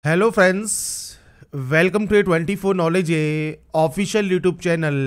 Hello friends, welcome to 24 knowledge official YouTube channel.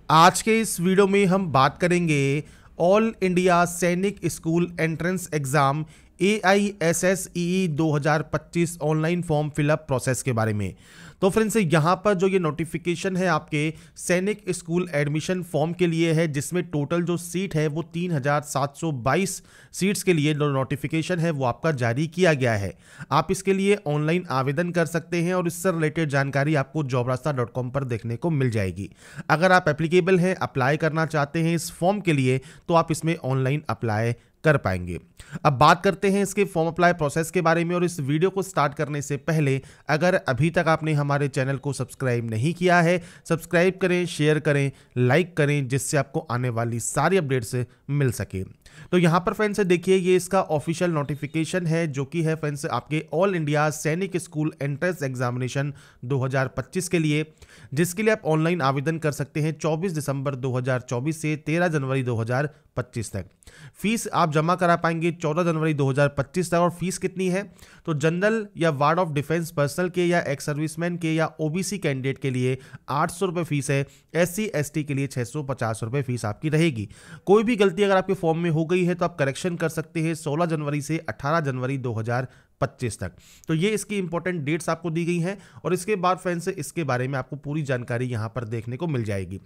आज के इस वीडियो में हम बात करेंगे all India Sainik school entrance exam AISSEE 2025 online form fill up process के बारे में। तो फ्रेंड्स, यहाँ पर जो ये नोटिफिकेशन है आपके सैनिक स्कूल एडमिशन फॉर्म के लिए है, जिसमें टोटल जो सीट है वो 3722 सीट्स के लिए जो नोटिफिकेशन है वो आपका जारी किया गया है। आप इसके लिए ऑनलाइन आवेदन कर सकते हैं और इससे रिलेटेड जानकारी आपको jobrasta.com पर देखने को मिल जाएगी। अगर आप एप्लीकेबल हैं, अप्लाई करना चाहते हैं इस फॉर्म के लिए, तो आप इसमें ऑनलाइन अप्लाई कर पाएंगे। अब बात करते हैं इसके फॉर्म अप्लाई प्रोसेस के बारे में। और इस वीडियो को स्टार्ट करने से पहले अगर अभी तक आपने हमारे चैनल को सब्सक्राइब नहीं किया है, सब्सक्राइब करें, शेयर करें, लाइक करें, जिससे आपको आने वाली सारी अपडेट्स मिल सके। तो यहाँ पर फ्रेंड्स देखिए, ये इसका ऑफिशियल नोटिफिकेशन है जो कि है फ्रेंड्स आपके all India Sainik school entrance examination 2025 के लिए, जिसके लिए आप ऑनलाइन आवेदन कर सकते हैं 24 दिसंबर 2024 से 13 जनवरी 2025 तक। फीस आप जमा करा पाएंगे 14 जनवरी 2025 तक। और फीस कितनी है, तो जनरल या वार्ड ऑफ डिफेंस पर्सनल के या एक्स सर्विसमैन के या OBC कैंडिडेट के लिए 800 रुपये फीस है। SC ST के लिए 650 रुपये फीस आपकी रहेगी। कोई भी गलती अगर आपके फॉर्म में हो गई है तो आप करेक्शन कर सकते हैं 16 जनवरी से 18 जनवरी 2025 तक। तो ये इसकी इंपॉर्टेंट डेट्स आपको दी गई हैं। और इसके बाद फ्रेंड्स इसके बारे में आपको पूरी जानकारी यहाँ पर देखने को मिल जाएगी।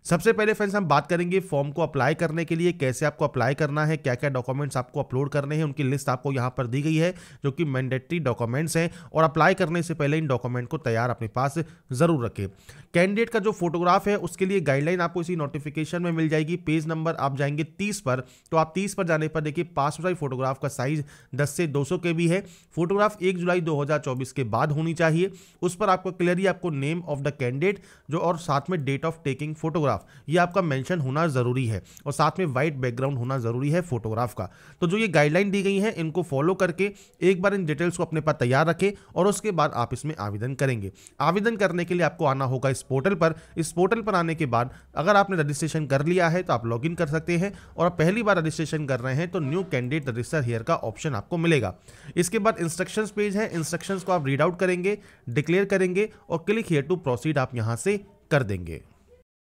सबसे पहले फ्रेंड्स हम बात करेंगे फॉर्म को अप्लाई करने के लिए, कैसे आपको अप्लाई करना है, क्या क्या डॉक्यूमेंट्स आपको अपलोड करने हैं, उनकी लिस्ट आपको यहाँ पर दी गई है जो कि मैंडेटरी डॉक्यूमेंट्स हैं। और अप्लाई करने से पहले इन डॉक्यूमेंट को तैयार अपने पास जरूर रखें। कैंडिडेट का जो फोटोग्राफ है उसके लिए गाइडलाइन आपको इसी नोटिफिकेशन में मिल जाएगी। पेज नंबर आप जाएंगे 30 पर, तो आप 30 पर जाने पर देखिए पासपोर्ट साइज फोटोग्राफ का साइज 10 से 200 KB है। फोटोग्राफ 1 जुलाई 2024 के बाद होनी चाहिए। उस पर आपको क्लियरली आपको नेम ऑफ द कैंडिडेट जो और साथ में डेट ऑफ टेकिंग फोटोग्राफ ये आपका मेंशन होना जरूरी है। और साथ में वाइट बैकग्राउंड होना जरूरी है फोटोग्राफ का। तो जो ये गाइडलाइन दी गई है इनको फॉलो करके एक बार इन डिटेल्स को अपने पास तैयार रखें और उसके बाद आप इसमें आवेदन करेंगे। आवेदन करने के लिए आपको आना होगा इस पोर्टल पर। इस पोर्टल पर आने के बाद अगर आपने रजिस्ट्रेशन कर लिया है तो आप लॉगिन कर सकते हैं। और आप पहली बार रजिस्ट्रेशन कर रहे हैं तो न्यू कैंडिडेट रजिस्टर हियर का ऑप्शन आपको मिलेगा। इसके बाद इंस्ट्रक्शंस पेज है, इंस्ट्रक्शंस को आप रीड आउट करेंगे, डिक्लेयर करेंगे और क्लिक हियर टू प्रोसीड आप यहां से कर देंगे।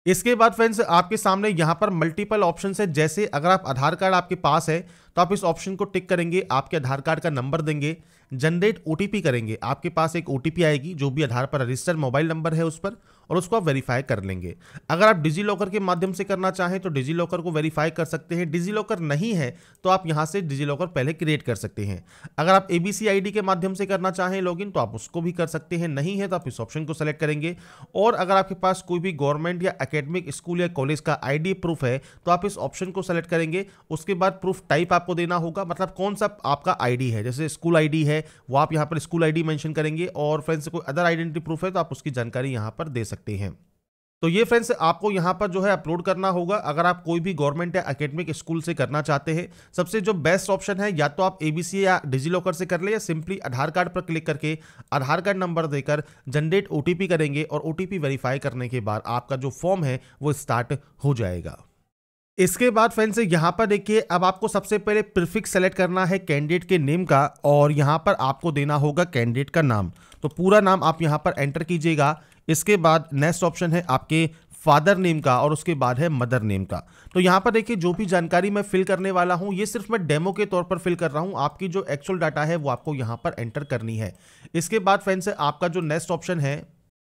इसके बाद फ्रेंड्स आपके सामने यहां पर मल्टीपल ऑप्शन है। जैसे अगर आप आधार कार्ड आपके पास है तो आप इस ऑप्शन को टिक करेंगे, आपके आधार कार्ड का नंबर देंगे, जनरेट OTP करेंगे। आपके पास एक OTP आएगी जो भी आधार पर रजिस्टर्ड मोबाइल नंबर है उस पर, और उसको आप वेरीफाई कर लेंगे। अगर आप डिजी लॉकर के माध्यम से करना चाहें तो डिजी लॉकर को वेरीफाई कर सकते हैं। डिजी लॉकर नहीं है तो आप यहां से डिजी लॉकर पहले क्रिएट कर सकते हैं। अगर आप ABC ID के माध्यम से करना चाहें लॉगिन तो आप उसको भी कर सकते हैं। नहीं है तो आप इस ऑप्शन को सेलेक्ट करेंगे। और अगर आपके पास कोई भी गवर्नमेंट या एकेडमिक स्कूल या कॉलेज का ID प्रूफ है तो आप इस ऑप्शन को सेलेक्ट करेंगे। उसके बाद प्रूफ टाइप आपको देना होगा, मतलब कौन सा आपका ID है। जैसे स्कूल ID है वो आप यहाँ पर स्कूल ID मेंशन करेंगे। और फ्रेंड्स कोई अदर आइडेंटिटी प्रूफ है तो आप उसकी जानकारी यहाँ पर दे सकते हैं। तो ये फ्रेंड्स आपको यहाँ पर जो है अपलोड करना होगा अगर आप कोई भी गवर्नमेंट या एकेडमिक स्कूल से करना चाहते हैं। सबसे जो बेस्ट ऑप्शन है या तो आप ABC या डिजी लॉकर से कर ले, या सिंपली आधार कार्ड पर क्लिक करके आधार कार्ड नंबर देकर जनरेट OTP करेंगे और OTP वेरीफाई करने के बाद आपका जो फॉर्म है वो स्टार्ट हो जाएगा। इसके बाद फ्रेंड्स यहाँ पर देखिए, अब आपको सबसे पहले प्रीफिक्स सेलेक्ट करना है कैंडिडेट के नेम का, और यहाँ पर आपको देना होगा कैंडिडेट का नाम। तो पूरा नाम आप यहाँ पर एंटर कीजिएगा। इसके बाद नेक्स्ट ऑप्शन है आपके फादर नेम का और उसके बाद है मदर नेम का। तो यहाँ पर देखिए जो भी जानकारी मैं फिल करने वाला हूँ ये सिर्फ मैं डेमो के तौर पर फिल कर रहा हूँ। आपकी जो एक्चुअल डाटा है वो आपको यहाँ पर एंटर करनी है। इसके बाद फ्रेंड्स आपका जो नेक्स्ट ऑप्शन है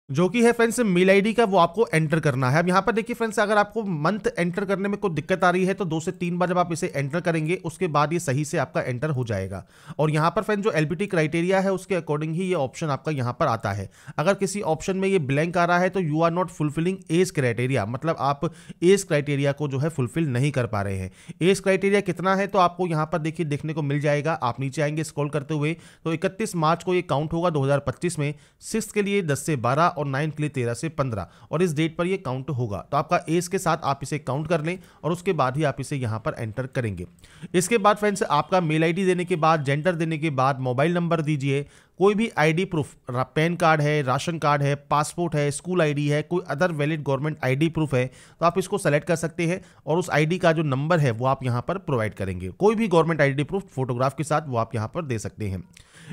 जो कि है फ्रेंड्स मेल ID का, वो आपको एंटर करना है। अब यहाँ पर देखिए फ्रेंड्स अगर आपको मंथ एंटर करने में कोई दिक्कत आ रही है तो 2 से 3 बार जब आप इसे एंटर करेंगे उसके बाद ये सही से आपका एंटर हो जाएगा। और यहाँ पर फ्रेंड्स जो LBT क्राइटेरिया है उसके अकॉर्डिंग ही ये ऑप्शन आपका यहाँ पर आता है। अगर किसी ऑप्शन में ये ब्लैंक आ रहा है तो you are not fulfilling age criteria, मतलब आप एज क्राइटेरिया को जो है फुलफिल नहीं कर पा रहे हैं। एज क्राइटेरिया कितना है तो आपको यहाँ पर देखिए देखने को मिल जाएगा। आप नीचे आएंगे स्क्रॉल करते हुए तो 31 मार्च को ये काउंट होगा 2025 में। 6 के लिए 10 से 12 और 9 के लिए 13 से 15, और इस डेट पर ये काउंट होगा। तो आपका एज के साथ आप इसे काउंट कर लें और उसके बाद ही आप इसे यहां पर एंटर करेंगे। इसके बाद फ्रेंड्स आपका मेल ID देने के बाद, जेंडर देने के बाद मोबाइल नंबर दीजिए। कोई भी ID प्रूफ, पैन कार्ड है, राशन कार्ड है, पासपोर्ट है, स्कूल ID है, कोई other valid government ID proof है तो आप इसको सेलेक्ट कर सकते हैं और उस ID का जो नंबर है वो आप यहां पर प्रोवाइड करेंगे। कोई भी गवर्नमेंट ID प्रूफ फोटोग्राफ के साथ वो आप यहां पर दे सकते हैं।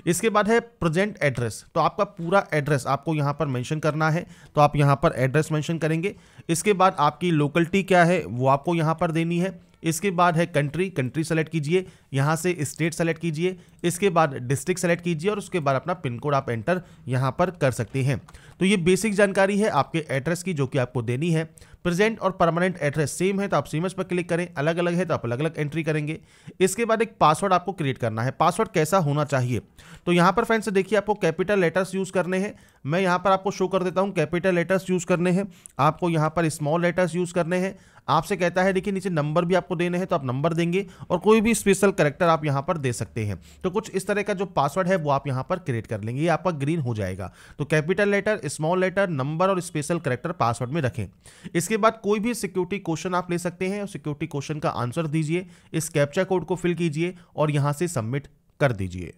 इसके बाद है प्रेजेंट एड्रेस, तो आपका पूरा एड्रेस आपको यहाँ पर मेंशन करना है, तो आप यहाँ पर एड्रेस मेंशन करेंगे। इसके बाद आपकी लोकेलिटी क्या है वो आपको यहाँ पर देनी है। इसके बाद है कंट्री सेलेक्ट कीजिए, यहाँ से स्टेट सेलेक्ट कीजिए, इसके बाद डिस्ट्रिक्ट सेलेक्ट कीजिए और उसके बाद अपना पिन कोड आप एंटर यहाँ पर कर सकते हैं। तो ये बेसिक जानकारी है आपके एड्रेस की जो कि आपको देनी है। प्रेजेंट और परमानेंट एड्रेस सेम है तो आप सेम पर क्लिक करें, अलग अलग है तो आप अलग अलग एंट्री करेंगे। इसके बाद एक पासवर्ड आपको क्रिएट करना है। पासवर्ड कैसा होना चाहिए, तो यहाँ पर फ्रेंड्स देखिए आपको कैपिटल लेटर्स यूज़ करने हैं। मैं यहाँ पर आपको शो कर देता हूँ, कैपिटल लेटर्स यूज़ करने हैं, आपको यहाँ पर स्मॉल लेटर्स यूज़ करने हैं। आपसे कहता है देखिए नीचे नंबर भी आपको देने हैं तो आप नंबर देंगे और कोई भी स्पेशल कैरेक्टर आप यहाँ पर दे सकते हैं। तो कुछ इस तरह का जो पासवर्ड है वो आप यहाँ पर क्रिएट कर लेंगे, ये आपका ग्रीन हो जाएगा। तो capital letter, small letter, number और स्पेशल कैरेक्टर पासवर्ड में रखें। इसके बाद कोई भी सिक्योरिटी क्वेश्चन आप ले सकते हैं और सिक्योरिटी क्वेश्चन का आंसर दीजिए, इस कैप्चा कोड को फिल कीजिए और यहाँ से सबमिट कर दीजिए।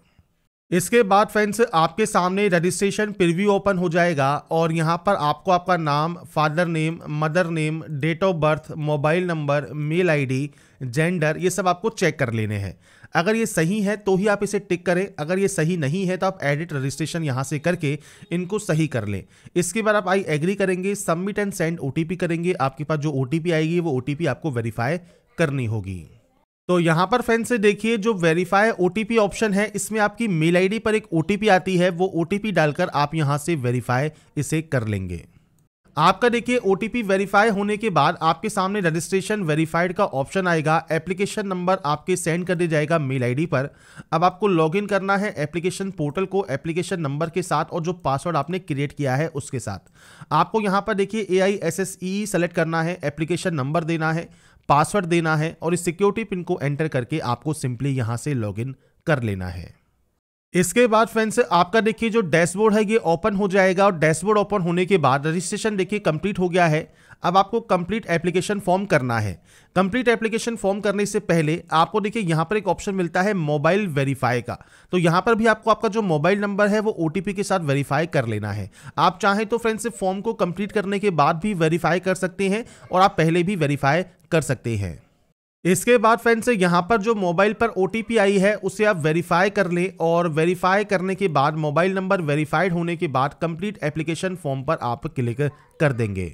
इसके बाद फ्रेंड्स आपके सामने रजिस्ट्रेशन प्रीव्यू ओपन हो जाएगा और यहाँ पर आपको आपका नाम, father name, mother name, date of birth, mobile number, mail ID, gender, ये सब आपको चेक कर लेने हैं। अगर ये सही है तो ही आप इसे टिक करें, अगर ये सही नहीं है तो आप एडिट रजिस्ट्रेशन यहाँ से करके इनको सही कर लें। इसके बाद आप आई एग्री करेंगे, सबमिट एंड सेंड ओटीपी करेंगे। आपके पास जो ओटीपी आएगी वो ओटीपी आपको वेरीफाई करनी होगी। तो यहाँ पर फ्रेंड्स से देखिए जो वेरीफाई ओटीपी ऑप्शन है इसमें आपकी मेल आईडी पर एक ओटीपी आती है, वो ओटीपी डालकर आप यहाँ से वेरीफाई इसे कर लेंगे। आपका देखिए ओटीपी वेरीफाई होने के बाद आपके सामने रजिस्ट्रेशन वेरीफाइड का ऑप्शन आएगा। एप्लीकेशन नंबर आपके सेंड कर दिया जाएगा मेल आईडी पर। अब आपको लॉगिन करना है एप्लीकेशन पोर्टल को एप्लीकेशन नंबर के साथ और जो पासवर्ड आपने क्रिएट किया है उसके साथ। आपको यहाँ पर देखिए AISSE सेलेक्ट करना है, एप्लीकेशन नंबर देना है, पासवर्ड देना है और इस सिक्योरिटी पिन को एंटर करके आपको सिंपली यहां से लॉगिन कर लेना है। इसके बाद फ्रेंड्स आपका देखिए जो डैशबोर्ड है ये ओपन हो जाएगा और डैशबोर्ड ओपन होने के बाद रजिस्ट्रेशन देखिए कंप्लीट हो गया है। अब आपको कंप्लीट एप्लीकेशन फॉर्म करना है। कंप्लीट एप्लीकेशन फॉर्म करने से पहले आपको देखिए यहाँ पर एक ऑप्शन मिलता है मोबाइल वेरीफाई का, तो यहाँ पर भी आपको आपका जो मोबाइल नंबर है वो ओटीपी के साथ वेरीफाई कर लेना है। आप चाहें तो फ्रेंड्स फॉर्म को कंप्लीट करने के बाद भी वेरीफाई कर सकते हैं और आप पहले भी वेरीफाई कर सकते हैं। इसके बाद फ्रेंड्स यहाँ पर जो मोबाइल पर ओटीपी आई है उसे आप वेरीफाई कर लें और वेरीफाई करने के बाद मोबाइल नंबर वेरीफाइड होने के बाद कंप्लीट एप्लीकेशन फॉर्म पर आप क्लिक कर देंगे।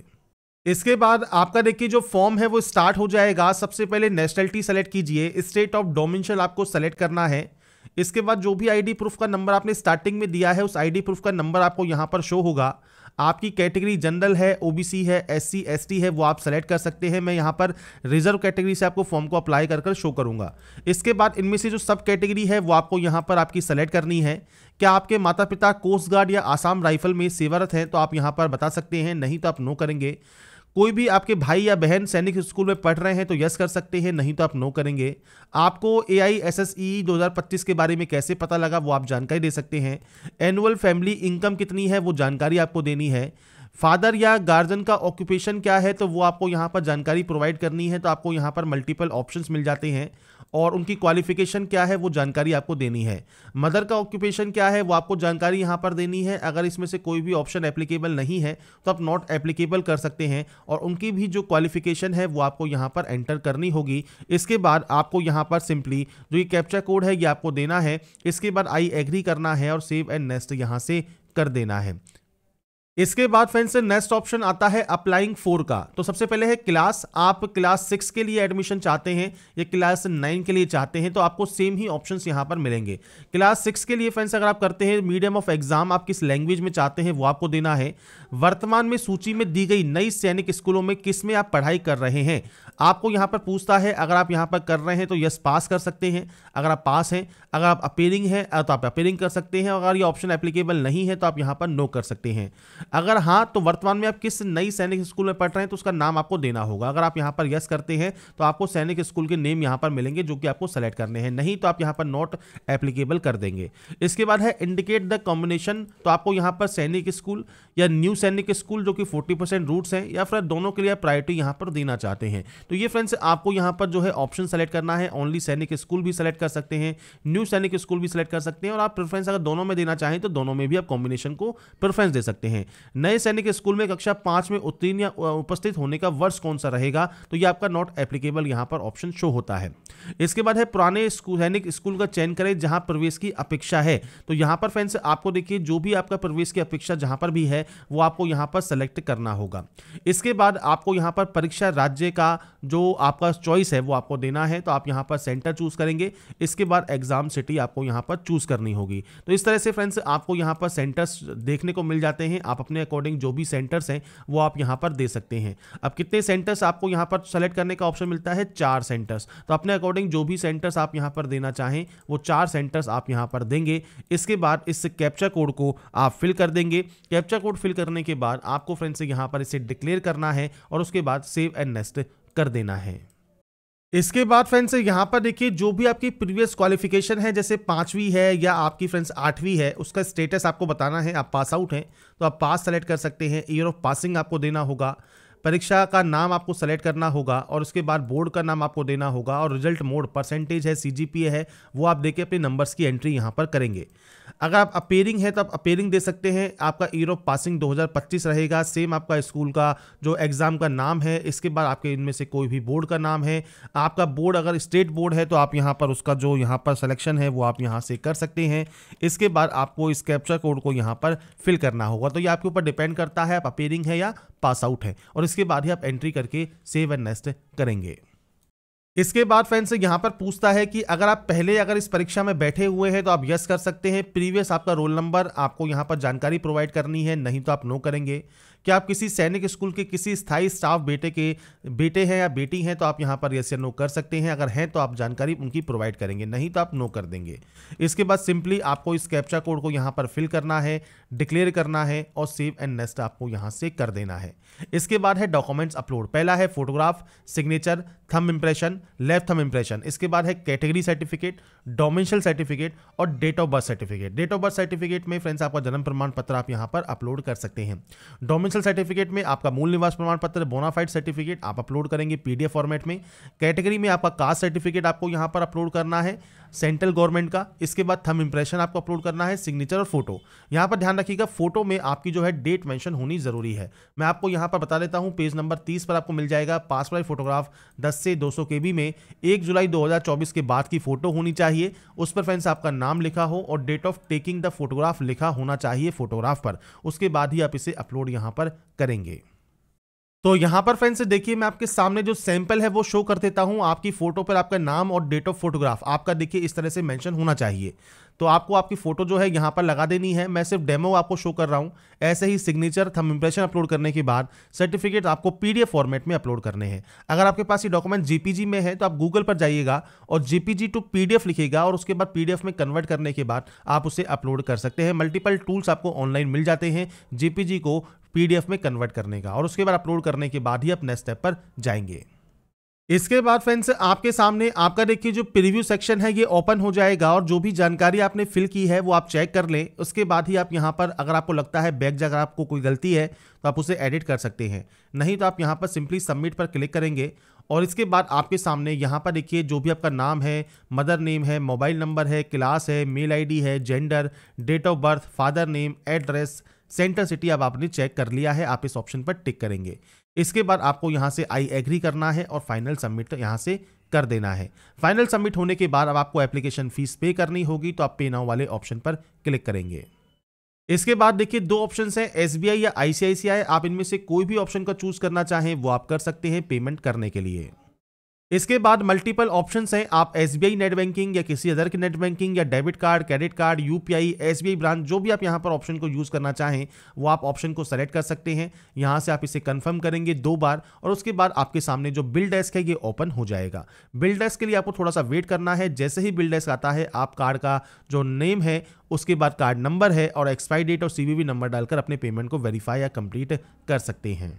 इसके बाद आपका देखिए जो फॉर्म है वो स्टार्ट हो जाएगा। सबसे पहले नेशनलिटी सेलेक्ट कीजिए, स्टेट ऑफ डोमिसाइल आपको सेलेक्ट करना है। इसके बाद जो भी आईडी प्रूफ का नंबर आपने स्टार्टिंग में दिया है उस आईडी प्रूफ का नंबर आपको यहाँ पर शो होगा। आपकी कैटेगरी जनरल है, ओबीसी है, SC ST है, वो आप सेलेक्ट कर सकते हैं। मैं यहाँ पर रिजर्व कैटेगरी से आपको फॉर्म को अप्लाई कर शो करूँगा। इसके बाद इनमें से जो सब कैटेगरी है वो आपको यहाँ पर आपकी सेलेक्ट करनी है। क्या आपके माता पिता कोस्ट गार्ड या आसाम राइफल में सेवारत हैं तो आप यहाँ पर बता सकते हैं, नहीं तो आप नो करेंगे। कोई भी आपके भाई या बहन सैनिक स्कूल में पढ़ रहे हैं तो यस कर सकते हैं, नहीं तो आप नो करेंगे। आपको AISSE 2025 के बारे में कैसे पता लगा वो आप जानकारी दे सकते हैं। एनुअल फैमिली इनकम कितनी है वो जानकारी आपको देनी है। फादर या गार्जियन का ऑक्यूपेशन क्या है तो वो आपको यहाँ पर जानकारी प्रोवाइड करनी है। तो आपको यहाँ पर मल्टीपल ऑप्शंस मिल जाते हैं और उनकी क्वालिफिकेशन क्या है वो जानकारी आपको देनी है। मदर का ऑक्यूपेशन क्या है वो आपको जानकारी यहाँ पर देनी है। अगर इसमें से कोई भी ऑप्शन एप्लीकेबल नहीं है तो आप नॉट एप्लीकेबल कर सकते हैं और उनकी भी जो क्वालिफिकेशन है वो आपको यहाँ पर एंटर करनी होगी। इसके बाद आपको यहाँ पर सिंपली जो ये कैप्चा कोड है ये आपको देना है। इसके बाद आई एग्री करना है और सेव एंड नेक्स्ट यहाँ से कर देना है। इसके बाद फ्रेंड्स नेक्स्ट ऑप्शन आता है अप्लाइंग फॉर का। तो सबसे पहले है क्लास, आप क्लास 6 के लिए एडमिशन चाहते हैं या क्लास 9 के लिए चाहते हैं तो आपको सेम ही ऑप्शंस यहां पर मिलेंगे। क्लास 6 के लिए फ्रेंड्स अगर आप करते हैं मीडियम ऑफ एग्जाम आप किस लैंग्वेज में चाहते हैं वो आपको देना है। वर्तमान में सूची में दी गई नई सैनिक स्कूलों में किस में आप पढ़ाई कर रहे हैं आपको यहां पर पूछता है। अगर आप यहां पर कर रहे हैं तो यस पास कर सकते हैं, अगर आप पास हैं। अगर आप अपीयरिंग हैं तो आप अपीयरिंग कर सकते हैं। अगर ये ऑप्शन एप्लीकेबल नहीं है तो आप यहां पर नो कर सकते हैं। अगर हाँ तो वर्तमान में आप किस नई सैनिक स्कूल में पढ़ रहे हैं तो उसका नाम आपको देना होगा। अगर आप यहां पर यस करते हैं तो आपको सैनिक स्कूल के नेम यहां पर मिलेंगे जो कि आपको सेलेक्ट करने हैं, नहीं तो आप यहां पर नॉट एप्लीकेबल कर देंगे। इसके बाद है इंडिकेट द कॉम्बिनेशन, तो आपको यहां पर सैनिक स्कूल या न्यू सैनिक स्कूल जो कि 40% रूट्स हैं या फिर दोनों के लिए प्रायोरिटी यहां पर देना चाहते हैं। तो ये फ्रेंड्स आपको यहां पर जो है ऑप्शन सेलेक्ट करना है। ओनली सैनिक स्कूल भी सेलेक्ट कर सकते हैं, न्यू सैनिक स्कूल भी सेलेक्ट कर सकते हैं और आप प्रेफरेंस अगर दोनों में देना चाहें तो दोनों में भी आप कॉम्बिनेशन को प्रेफरेंस दे सकते हैं। नए सैनिक स्कूल में कक्षा 5 में उत्तीर्ण या उपस्थित होने का वर्ष कौन सा रहेगा, तो ये आपका नॉट एप्लीकेबल यहाँ पर ऑप्शन शो होता है। इसके बाद है पुराने सैनिक स्कूल का चयन करें जहां प्रवेश की अपेक्षा है। तो यहां पर फ्रेंड्स आपको देखिए जो भी आपका प्रवेश की अपेक्षा जहां पर भी है वो आपको यहां पर सेलेक्ट करना होगा। इसके बाद आपको यहां पर परीक्षा राज्य का जो आपका चॉइस है वो आपको देना है, तो आप यहां पर सेंटर चूज करेंगे। इसके बाद एग्जाम सिटी आपको यहां पर चूज करनी होगी। तो इस तरह से फ्रेंड्स आपको यहां पर सेंटर्स देखने को मिल जाते हैं। आप अपने अकॉर्डिंग जो भी सेंटर्स हैं वो आप यहां पर दे सकते हैं। अब कितने सेंटर्स आपको यहां पर सेलेक्ट करने का ऑप्शन मिलता है, 4 सेंटर्स। तो अपने अकॉर्डिंग जो भी सेंटर्स आप यहां पर देना चाहें वो 4 सेंटर्स आप यहां पर देंगे। इसके बाद इस कैप्चा कोड को आप फिल कर देंगे। कैप्चा कोड फिल करने के बाद आपको फ्रेंड्स यहां पर इसे डिक्लेयर करना है और उसके बाद सेव एंड नेक्स्ट कर देना है। इसके बाद फ्रेंड्स यहां पर देखिए जो भी आपकी प्रीवियस क्वालिफिकेशन है, जैसे 5वीं है या आपकी फ्रेंड्स 8वीं है, उसका स्टेटस आपको बताना है। आप पास आउट हैं तो आप पास सेलेक्ट कर सकते हैं। ईयर ऑफ पासिंग आपको देना होगा। परीक्षा का नाम आपको सेलेक्ट करना होगा और उसके बाद बोर्ड का नाम आपको देना होगा और रिजल्ट मोड परसेंटेज है, सीजीपीए है, वो आप देके अपने नंबर्स की एंट्री यहां पर करेंगे। अगर आप अपेयरिंग है तो आप अपेयरिंग दे सकते हैं। आपका ईयर ऑफ पासिंग 2025 रहेगा। सेम आपका स्कूल का जो एग्जाम का नाम है। इसके बाद आपके इनमें से कोई भी बोर्ड का नाम है। आपका बोर्ड अगर स्टेट बोर्ड है तो आप यहाँ पर उसका जो यहाँ पर सिलेक्शन है वो आप यहाँ से कर सकते हैं। इसके बाद आपको इस कैप्चा कोड को यहाँ पर फिल करना होगा। तो ये आपके ऊपर डिपेंड करता है आप अपेयरिंग है या पास आउट है, और इसके बाद ही आप एंट्री करके सेव एंड नेक्स्ट करेंगे। इसके बाद फ्रेंड्स यहां पर पूछता है कि अगर इस परीक्षा में बैठे हुए हैं तो आप यस कर सकते हैं। प्रीवियस आपका रोल नंबर आपको यहां पर जानकारी प्रोवाइड करनी है, नहीं तो आप नो करेंगे। क्या आप किसी सैनिक स्कूल के किसी स्थायी स्टाफ बेटे हैं या बेटी हैं, तो आप यहां पर यस या नो कर सकते हैं। अगर हैं तो आप जानकारी उनकी प्रोवाइड करेंगे, नहीं तो आप नो कर देंगे। इसके बाद सिंपली आपको इस कैप्चा कोड को यहां पर फिल करना है, डिक्लेयर करना है और सेव एंड नेक्स्ट आपको यहां से कर देना है। इसके बाद है डॉक्यूमेंट्स अपलोड। पहला है photograph, signature, thumb impression, left thumb impression. इसके बाद है कैटेगरी सर्टिफिकेट, डोमेंशियल सर्टिफिकेट और date of birth certificate. Date of birth certificate में फ्रेंड्स आपका जन्म प्रमाण पत्र आप यहां पर अपलोड कर सकते हैं। डोमेंशियल सर्टिफिकेट में आपका मूल निवास प्रमाण पत्र, बोनाफाइड सर्टिफिकेट आप अपलोड करेंगे पीडीएफ फॉर्मेट में। कैटेगरी में आपका कास्ट सर्टिफिकेट आपको यहां पर अपलोड करना है सेंट्रल गवर्नमेंट का। इसके बाद थंब इंप्रेशन आपको अपलोड करना है, सिग्नेचर और फोटो। यहां पर ध्यान रखिएगा फोटो में आपकी जो है डेट मेंशन होनी जरूरी है। मैं आपको यहां पर बता देता हूं, पेज नंबर 30 पर आपको मिल जाएगा पासपोर्ट फोटोग्राफ 10 से 200 KB में 1 जुलाई 2024 के बाद की फोटो होनी चाहिए। उस पर फ्रेंड्स आपका नाम लिखा हो और date of taking the photograph लिखा होना चाहिए फोटोग्राफ पर। उसके बाद ही आप इसे अपलोड यहां पर करेंगे। तो यहां पर फ्रेंड्स देखिए मैं आपके सामने जो सैंपल है वो शो कर देता हूं। आपकी फोटो पर आपका नाम और डेट ऑफ फोटोग्राफ आपका देखिए इस तरह से मेंशन होना चाहिए। तो आपको आपकी फोटो जो है यहां पर लगा देनी है। मैं सिर्फ डेमो आपको शो कर रहा हूं। ऐसे ही सिग्नेचर, थंब इंप्रेशन अपलोड करने के बाद सर्टिफिकेट आपको पीडीएफ फॉर्मेट में अपलोड करने हैं। अगर आपके पास ये डॉक्यूमेंट जेपीजी में है तो आप गूगल पर जाइएगा और जेपीजी टू पीडीएफ लिखिएगा और उसके बाद पीडीएफ में कन्वर्ट करने के बाद आप उसे अपलोड कर सकते हैं। मल्टीपल टूल्स आपको ऑनलाइन मिल जाते हैं जेपीजी को पीडीएफ में कन्वर्ट करने का, और उसके बाद अपलोड करने के बाद ही आप नेक्स्ट स्टेप पर जाएंगे। इसके बाद फ्रेंड्स आपके सामने आपका देखिए जो प्रीव्यू सेक्शन है ये ओपन हो जाएगा और जो भी जानकारी आपने फिल की है वो आप चेक कर लें। उसके बाद ही आप यहाँ पर अगर आपको लगता है बैक अगर आपको कोई गलती है तो आप उसे एडिट कर सकते हैं, नहीं तो आप यहाँ पर सिंपली सबमिट पर क्लिक करेंगे। और इसके बाद आपके सामने यहाँ पर देखिए जो भी आपका नाम है, मदर नेम है, मोबाइल नंबर है, क्लास है, मेल आईडी है, gender, date of birth, father name, address, centre city अब आपने चेक कर लिया है। आप इस ऑप्शन पर टिक करेंगे। इसके बाद आपको यहां से आई एग्री करना है और फाइनल सबमिट यहां से कर देना है। फाइनल सबमिट होने के बाद अब आपको एप्लीकेशन फीस पे करनी होगी, तो आप पे नाउ वाले ऑप्शन पर क्लिक करेंगे। इसके बाद देखिए 2 ऑप्शंस हैं, एसबीआई या आईसीआईसीआई। आप इनमें से कोई भी ऑप्शन का चूज करना चाहें वो आप कर सकते हैं पेमेंट करने के लिए। इसके बाद मल्टीपल ऑप्शंस हैं, आप एसबीआई नेट बैंकिंग या किसी अदर की नेट बैंकिंग या debit card, credit card, UPI, SBI branch, जो भी आप यहां पर ऑप्शन को यूज करना चाहें वो आप ऑप्शन को सेलेक्ट कर सकते हैं। यहां से आप इसे कंफर्म करेंगे 2 बार और उसके बाद आपके सामने जो बिल डेस्क है ये ओपन हो जाएगा। बिल डेस्क के लिए आपको थोड़ा सा वेट करना है। जैसे ही बिल डेस्क आता है आप कार्ड का जो नेम है, उसके बाद कार्ड नंबर है और एक्सपायरी डेट और सीवीवी नंबर डालकर अपने पेमेंट को वेरीफाई या कंप्लीट कर सकते हैं।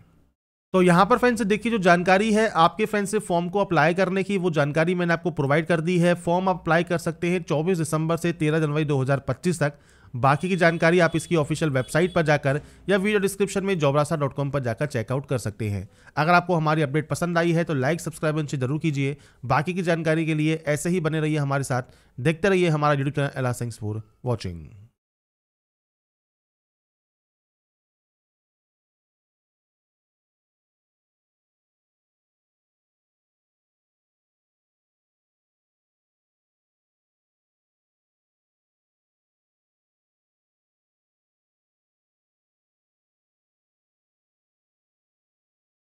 तो यहाँ पर फ्रेंड्स देखिए जो जानकारी है आपके फ्रेंड्स से फॉर्म को अप्लाई करने की, वो जानकारी मैंने आपको प्रोवाइड कर दी है। फॉर्म अप्लाई कर सकते हैं 24 दिसंबर से 13 जनवरी 2025 तक। बाकी की जानकारी आप इसकी ऑफिशियल वेबसाइट पर जाकर या वीडियो डिस्क्रिप्शन में jobrasa.com पर जाकर चेकआउट कर सकते हैं। अगर आपको हमारी अपडेट पसंद आई है तो लाइक, सब्सक्राइब इनसे जरूर कीजिए। बाकी की जानकारी के लिए ऐसे ही बने रहिए हमारे साथ, देखते रहिए हमारा YouTube channel. Thanks for watching.